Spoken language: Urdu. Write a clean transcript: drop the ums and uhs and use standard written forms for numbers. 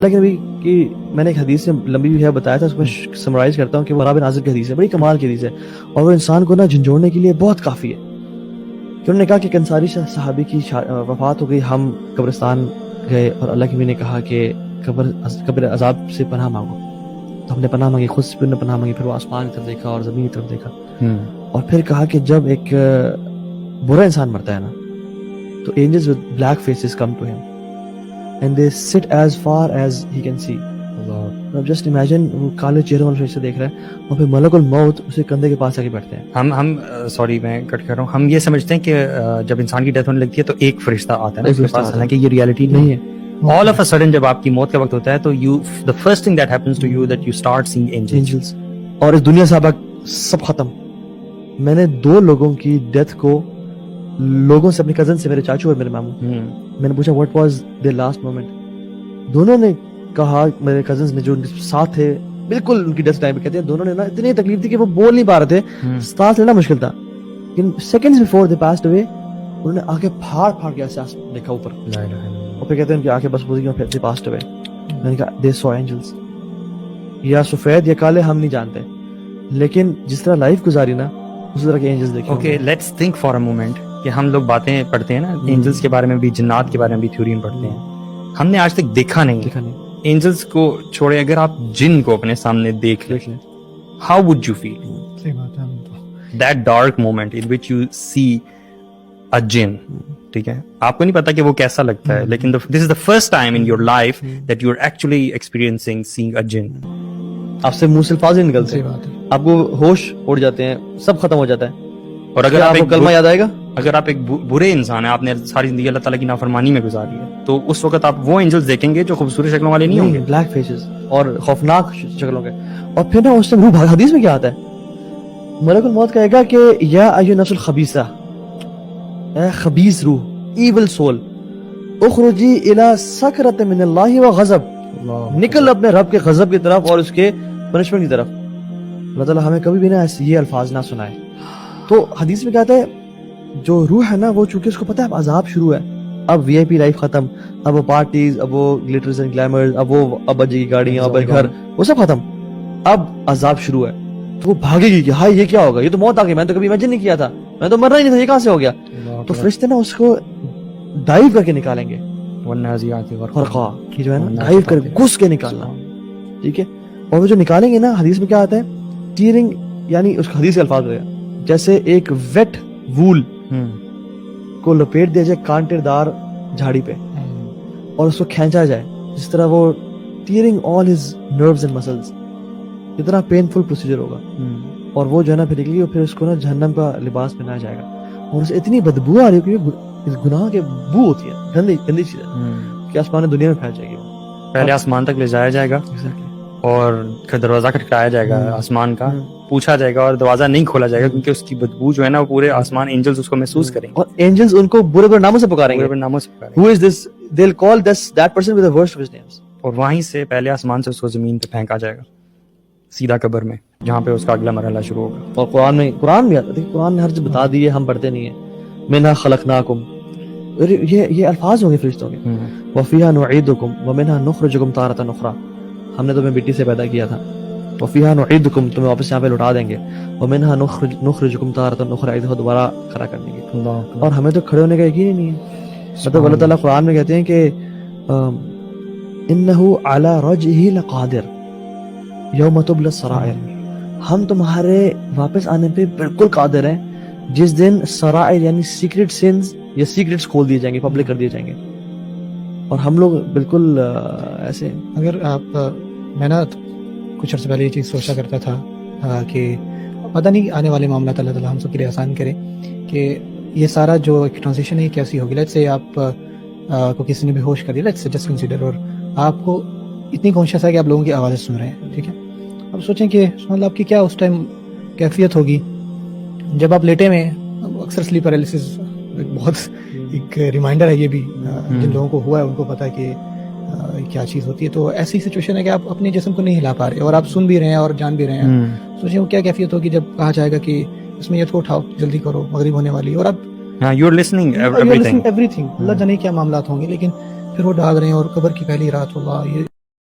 لیکن ابھی کہ میں نے ایک حدیث سے لمبی بھی ہے بتایا تھا، اس کو میں سمرائز کرتا ہوں کہ وہ رابع بن عازب کی حدیث ہے، بڑی کمال کی حدیث ہے، اور وہ انسان کو نا جھنجھوڑنے کے لیے بہت کافی ہے. کہ انہوں نے کہا کہ ایک انصاری صحابی کی وفات ہو گئی، ہم قبرستان گئے اور اللہ کی بھی نے کہا کہ قبر عذاب سے پناہ مانگو. تو ہم نے پناہ مانگی، خود سے بھی نے پناہ مانگی، پھر وہ آسمان کی طرف دیکھا اور زمین کی طرف دیکھا، اور پھر کہا کہ جب ایک برا انسان مرتا ہے نا تو angels with black faces come to him and they sit as far as he can see. اب جسٹ امیجن وہ کالے چہرے والے فرشتے دیکھ رہے ہیں اور پھر ملک الموت اسے کندھے کے پاس آ کے بیٹھتے ہیں. ہم سوری میں کٹ کر رہا ہوں، ہم یہ سمجھتے ہیں کہ جب انسان کی ڈیتھ ہونے لگتی ہے تو ایک فرشتہ آتا ہے نا اس کے پاس، حالانکہ یہ ریالٹی نہیں ہے. آل آف اے سڈن جب آپ کی موت کا وقت ہوتا ہے تو the first thing that happens to you that you start seeing angels. اور اس دنیا سے اب سب ختم. میں نے 2 لوگوں کی ڈیتھ کو لوگوں سے، اپنے کزن سے، میرے چاچو اور میرے ماموں، میں نے پوچھا what was their last moment. دونوں نے کہا، میرے کزنز نے جو ان کے ساتھ تھے بالکل ان کی ڈیتھ ٹائم پہ، کہتے ہیں دونوں نے نا اتنی تکلیف تھی کہ وہ بول نہیں پا رہے تھے، سانس لینا مشکل تھا. لیکن seconds before they passed away انہوں نے آنکھیں پھاڑ پھاڑ کے ایسے دیکھا اوپر، اور پھر کہتے ہیں ان کی آنکھیں بس بوزی اور پھر دے پاسڈ اوے. میں نے کہا they saw angels. یا سفید یا کالے ہم نہیں جانتے، لیکن جس طرح لائف گزاری نا اس طرح کے اینجلز دیکھے. Okay let's think for a moment کہ ہم لوگ باتیں پڑھتے ہیں نا اینجلز کے بارے میں بھی، جنات کے بارے میں بھی تھیوری میں پڑھتے ہیں، ہم نے آج تک دیکھا نہیں. اینجلز کو چھوڑے اگر آپ جن کو اپنے سامنے دیکھ لیں، how would you feel that dark moment in which you see a jinn? ٹھیک ہے، آپ کو نہیں پتا کہ وہ کیسا لگتا ہے، لیکن this is the first time in your life that you are actually experiencing seeing a jinn. آپ سے منہ سے الفاظ نہیں نکلتے، آپ کو ہوش اڑ جاتے ہیں، سب ختم ہو جاتا ہے. اور اگر آپ کو کلمہ یاد آئے گا، اگر آپ ایک برے انسان ہیں، آپ نے ساری زندگی اللہ تعالیٰ کی نافرمانی میں گزاری ہے، تو اس وقت آپ وہ اینجلز دیکھیں گے جو خوبصورت شکلوں والے نہیں ہوں گے، بلیک فیسز اور خوفناک شکلوں کے. اور پھر نا اس سے روح حدیث میں کیا آتا ہے، ملک الموت کہے گا کہ یا ایھا النفس الخبیثہ، اے خبیث روح، ایول سول، اخرجی الی سکرۃ من اللہ وغضب، نکل اپنے رب کے غضب کی طرف اور اس کے پنشمنٹ کی طرف. اللہ تعالیٰ ہمیں کبھی بھی نا یہ الفاظ نہ سنائے. تو حدیث میں کہتا ہے جو روح ہے نا وہ چونکہ اس کو پتا ہے اب عذاب شروع ہے، اب وی آئی پی لائف ختم، اب وہ پارٹیز، اب وہ گلیٹرز اینڈ گلیمرز، اب وہ ابجی کی گاڑیاں، اب گھر، وہ سب ختم، اب عذاب شروع ہے. تو وہ بھاگے گی کہ ہائی یہ کیا ہوگا، یہ تو موت آ گئی، میں نے تو کبھی امیجن نہیں کیا تھا، میں تو مرنا ہی نہیں تھا، یہ کہاں سے ہو گیا. تو فرشتے نا اس کو ڈائیو کر کے نکالیں گے، غرقا کی جو ہے نا ڈائیو کر کے گھس کے نکالنا. ٹھیک ہے، اور وہ جو نکالیں گے نا، حدیث میں کیا آتا ہے، ٹیئرنگ، یعنی اس حدیث کے الفاظ ہوئے جیسے ایک ویٹ وول کو لپیٹ دیا جائے کانٹے دار جھاڑی پہ اور اس کو کھینچا جائے، جس طرح وہ tearing all his nerves and muscles, اتنا پینفل پروسیجر ہوگا. اور وہ جو ہے نا پھر نکلے گی، اور پھر اس کو نا جہنم کا لباس پہنایا جائے گا، اور اسے اتنی بدبو آ رہی ہے کیونکہ گناہ کے بو ہوتی ہے، گندی چیز ہے کہ آسمان دنیا میں پھیل جائے گی. پہلے آسمان تک لے جایا جائے گا اور دروازہ کھٹکھٹایا جائے گا آسمان کا، پوچھا جائے گا اور دروازہ نہیں کھولا جائے گا، کیونکہ اس کی بدبو جو ہے نا وہ پورے آسمان اینجلز اس کو محسوس کریں گے، اور اینجلز ان کو برے برے ناموں سے پکاریں گے، برے ناموں سے پکاریں گے. Who is this? They'll call that person with the worst of his names. اور وہیں سے پہلے آسمان سے اس کو زمین پہ پھینکا جائے گا، سیدھا قبر میں، جہاں پہ اس کا اگلا مرحلہ شروع ہوگا. اور قرآن بھی آتا ہے، قرآن نے ہر چیز بتا دی ہے، ہم پڑھتے نہیں ہیں. منہا خلقناکم، یہ الفاظ ہوں گے فرشتوں کے، وفیہا نعیدکم ومنہا نخرجکم تارۃ اخری، ہم نے تمہیں مٹی سے پیدا کیا تھا، وفیہا نعیدکم، تمہیں واپس یہاں پہ لوٹا دیں گے، ومنہا نخرجکم تارۃ اخری، ایک دفعہ دوبارہ کھڑا کر دیں گے. اور ہمیں تو کھڑے ہونے کا یقین ہی نہیں ہے. مطلب اللہ تعالیٰ قرآن میں کہتے ہیں کہ انہ علی رجعہ لقادر یوم تبلی السرائر، ہم تمہارے واپس آنے پہ بالکل قادر ہیں جس دن سرائر یعنی سیکرٹ سینز یا سیکرٹس کھول دیے جائیں گے، پبلک کر دیے جائیں گے. اور ہم لوگ بالکل ایسے. اگر آپ، میں نا کچھ عرصے پہلے یہ چیز سوچا کرتا تھا کہ پتہ نہیں آنے والے معاملات اللہ تعالیٰ ہم سب کے لیے آسان کرے، کہ یہ سارا جو ایک ٹرانزیشن ہے کیسی ہوگی. لیٹس سے آپ کو کسی نے بھی ہوش کر دیا، لیٹس سے جسٹ کنسیڈر، اور آپ کو اتنی کانشیس ہے کہ آپ لوگوں کی آوازیں سن رہے ہیں. ٹھیک ہے، اب سوچیں کہ سبحان اللہ آپ کی کیا اس ٹائم کیفیت ہوگی جب آپ لیٹے میں. اکثر سلیپ پیرالسس بہت ایک ریمائنڈر ہے، یہ بھی جن لوگوں کو ہوا ہے ان کو پتا ہے کہ کیا چیز ہوتی ہے. تو ایسی سچویشن ہے کہ آپ اپنے جسم کو نہیں ہلا پا رہے اور آپ سن بھی رہے ہیں اور جان بھی رہے ہیں. سوچیں وہ کیا کیفیت ہوگی جب کہا جائے گا کہ اس میں یہ کو اٹھاؤ، جلدی کرو، مغرب ہونے والی، اور آپ یو آر لسننگ ایوری تھنگ. اللہ جانے کیا معاملات ہوں گے، لیکن پھر وہ ڈال رہے ہیں، اور قبر کی پہلی رات، اللہ